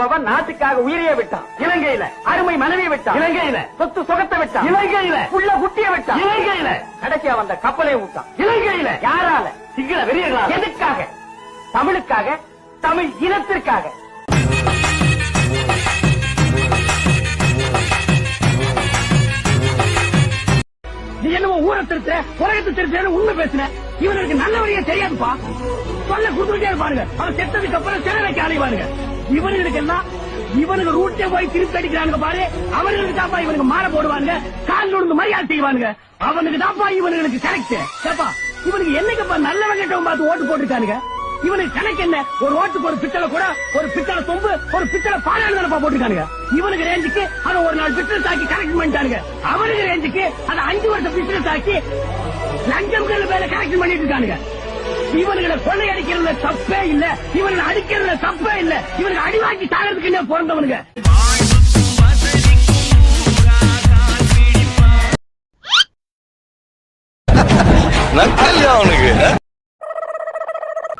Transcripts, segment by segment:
அவன் நாட்டுக்காக உயிரையே விட்டான் இலங்கையில, அருமை மனைவியை விட்டான் இலங்கையில, சொத்து சுகத்தை விட்டான் இலங்கையில, புள்ள குட்டியை விட்டான் இலங்கையில, கடைசியா வந்த கப்பலையும் விட்டான் இலங்கையில. யாரால? சிங்கள வெறியர்களால். எதுக்காக? தமிழுக்காக, தமிழ் இனத்திற்காக. நீ என்னமோ ஊரை திருத்த, உலகத்தை திருத்த உண்மை பேசுன. இவனுக்கு நல்ல வழியே தெரியாதுப்பா. சொல்ல குடுத்துட்டே இருப்பாருங்க. அவன் செத்ததுக்கு அப்புறம் சிறை வைக்க அலைவாருங்க. இவனுக்கு எல்லாம் இவனுக்கு ரூட்டே போய் திருப்பி அடிக்கிறாங்க பாரு. அவர்களுக்கு தாப்பா இவனுக்கு மாலை போடுவாங்க, கால் விழுந்து மரியாதை செய்வானுங்க. அவனுக்கு தாப்பா இவனுக்கு கரெக்ட். ஏப்பா இவனுக்கு என்னைக்குப்பா நல்லவன் கெட்டவன் பார்த்து ஓட்டு போட்டுருக்கானுங்க. இவனுக்கு கணக்கு என்ன? ஒரு ஓட்டுக்கு ஒரு பித்தளை கூட, ஒரு பித்தளை தொம்பு, ஒரு பித்தளை பாலாளு தானப்பா போட்டுருக்கானுங்க. இவனுக்கு ரேஞ்சுக்கு அதை ஒரு நாள் பிசினஸ் ஆக்கி கரெக்ட் பண்ணிட்டானுங்க. அவனுக்கு ரேஞ்சுக்கு அதை 5 வருஷம் பிசினஸ் ஆக்கி லஞ்சம் மேல கரெக்ட் பண்ணிட்டு இருக்கானுங்க. இவனுங்களை கொள்ளை அடிக்கிறதுல தப்பே இல்ல, இவனை அடிக்கிறதுல தப்பே இல்ல. இவனுக்கு அடி வாங்கி சாகிறதுக்கு பிறந்தவனுங்க.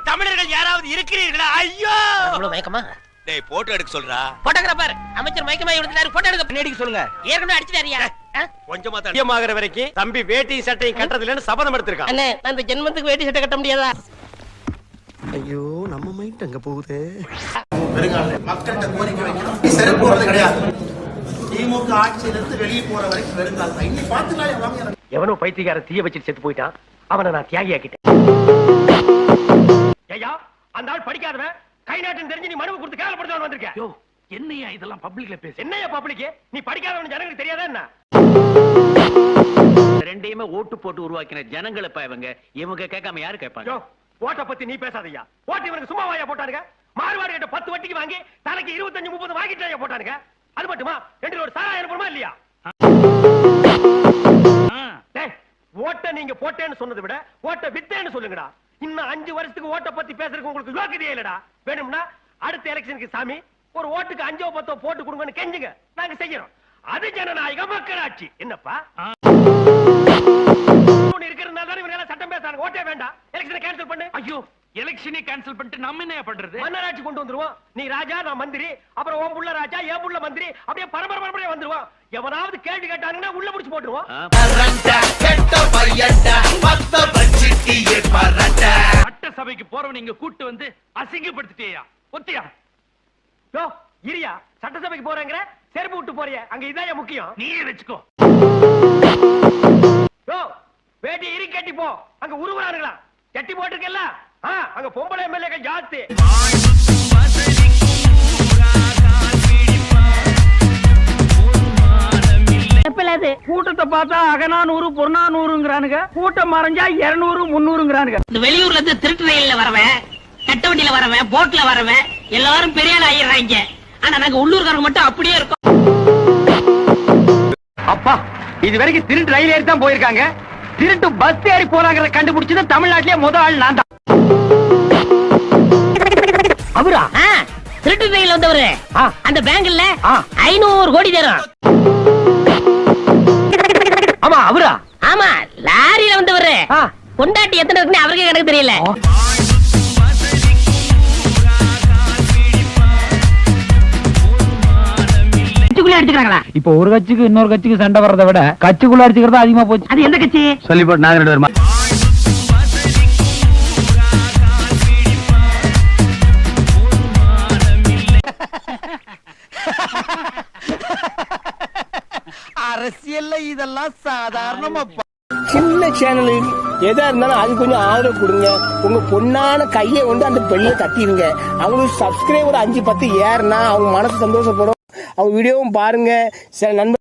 தமிழர்கள் யாராவது இருக்கிறீர்களா? ஐயோ மயக்கமா? டேய் போட்டோ எடுக்க சொல்றா. போட்டோகிராஃபர் அமைச்சர் மயக்கமா எடுத்துட்டாரு. போட்டோ எடுக்க பின்னாடி சொல்லுங்க. ஏற்கனவே அடிச்சிட்டாரியா? கொஞ்சமா தடியமாகற வரைக்கும் தம்பி வேட்டி சட்டை கட்டறதுலன்னு சபதம் எடுத்துட்டான். அண்ணே நான் இந்த ஜென்மத்துக்கு வேட்டி சட்டை கட்ட முடியாதா? ஐயோ நம்ம மைண்ட் அங்க போகுதே. பெருங்கால மக்கள்கிட்ட கோரிக்கை வைக்கணும். செருப்பு போறது கிடையாது. திமுக ஆட்சியிலிருந்து வெளியே போற வரைக்கும் பெருங்கால இன்னி பாத்துனாலே வாங்க. எவனோ பைத்தியக்கார தீய வச்சிட்டு செத்து போயிட்டான். அவனை நான் தியாகி ஆக்கிட்டேன். ஐயா அந்த ஆள் படிக்காதவன், கை நாட்டுன்னு தெரிஞ்சு நீ மனுவை கொடுத்து கேவலப்படுத்தவன் வந்திருக்க. யோ என்னையா இதெல்லாம் பப்ளிக்ல பேசு. என்னையா பப்ளிக்? நீ படிக்காதவன் ஜனங்களுக்கு தெரியாதா என்ன? ரெண்டையுமே ஓட்டு போட்டு உருவாக்கின ஜனங்களை இவங்க கேட்காம யாரு கேட்பாங்க? ஓட்ட பத்தி நீ பேசாதயா. ஓட்டு இவனுக்கு சும்மா வாயா போட்டானுங்க. மாறுவாடு கிட்ட 10 வட்டிக்கு வாங்கி தலைக்கு 25-30 வாங்கிட்டு போட்டானுங்க. அது மட்டுமா 2 ரோடு சாராயம் அனுப்பணுமா இல்லையா? ஓட்ட நீங்க போட்டேன்னு சொன்னதை விட ஓட்ட வித்தேன்னு சொல்லுங்கடா. இன்னும் 5 வருஷத்துக்கு ஓட்ட பத்தி பேசுறதுக்கு உங்களுக்கு யோக்கியதே இல்லடா. வேணும்னா அடுத்த எலெக்ஷனுக்கு சாமி ஒரு ஓட்டுக்கு 5-10 போட்டு கொடுங்கன்னு கெஞ்சுங்க, நாங்க செய்யறோம். அது ஜனநாயக மக்களாட்சி. என்னப்பா இருக்கிறதுனால தான் இவங்க சட்டம் பேசுறாங்க. ஓட்டே வேண்டாம், எலெக்ஷனை கேன்சல் பண்ணு. ஐயோ எலெக்ஷனே கேன்சல் பண்ணிட்டு நம்ம என்ன பண்றது? மன்னராட்சி கொண்டு வந்துருவோம். நீ ராஜா, நான் மந்திரி, அப்புறம் ஓம் புள்ள ராஜா, ஏன் புள்ள மந்திரி, அப்படியே பரபரப்பா வந்துருவோம். எவனாவது கேள்வி கேட்டாங்கன்னா உள்ள முடிச்சு போட்டுருவோம். சட்டசபைக்கு போறவன் நீங்க கூட்டு வந்து அசிங்கப்படுத்திட்டேயா? ஒத்தியா? யோ இரியா, சட்டசபைக்கு போறேங்கிற செருப்பு விட்டு போறிய, அங்க இதான் முக்கியம். நீயே வச்சுக்கோ. யோ வேட்டி இரு கட்டி போ, அங்க உருவுறானுங்களா? கட்டி போட்டுருக்கல, அங்க பொம்பளை எம்எல்ஏக்கள் ஜாஸ்தி. கூட்டத்தை பார்த்தா அகநானூறு புறநானூறுங்கிறானுங்க. கூட்டம் மறைஞ்சா 200 300ங்கிறானுங்க. இந்த வெளியூர்ல இருந்து திருட்டு ரயில்ல வரவன், கட்ட வண்டியில வரவன், போட்ல வரவன் எல்லாரும் பெரிய ஆள் ஆயிடுறாங்க. ஆனா நாங்க உள்ளூர்காரங்க மட்டும் அப்படியே இருக்கோம். அப்பா இது வரைக்கும் திருட்டு ரயில் ஏறி தான் போயிருக்காங்க. திருட்டு பஸ் ஏறி போறாங்க கண்டுபிடிச்சது தமிழ்நாட்டிலேயே முதல் ஆள் நான் தான். அவரா? திருட்டு ரயில் வந்தவரு அந்த பேங்க்ல 500 கோடி தரும். ஆமா அவரா? ஆமா லாரியில வந்தவரு. கொண்டாட்டி எத்தனை இருக்குன்னு அவருக்கே எனக்கு தெரியல. இப்ப ஒரு கட்சிக்கு இன்னொரு கட்சிக்கு சண்டை வர்றதை விட கட்சிக்குள்ள அடிச்சுக்கிறது அதிகமா போச்சு. அது எந்த கட்சி? சொல்லி போட்டு நாங்க 2 பேருமா அரசியல்ல இதெல்லாம் சாதாரணமா. சின்ன சேனல் எதா இருந்தாலும் அது கொஞ்சம் ஆதரவு கொடுங்க. உங்க பொண்ணான கையை வந்து அந்த பெண்ணில தட்டிடுங்க. அவங்களுக்கு சப்ஸ்கிரைபர் 5-10 ஏறுனா அவங்க மனசு சந்தோஷப்படும். அவங்க வீடியோவும் பாருங்க. சில நண்பர்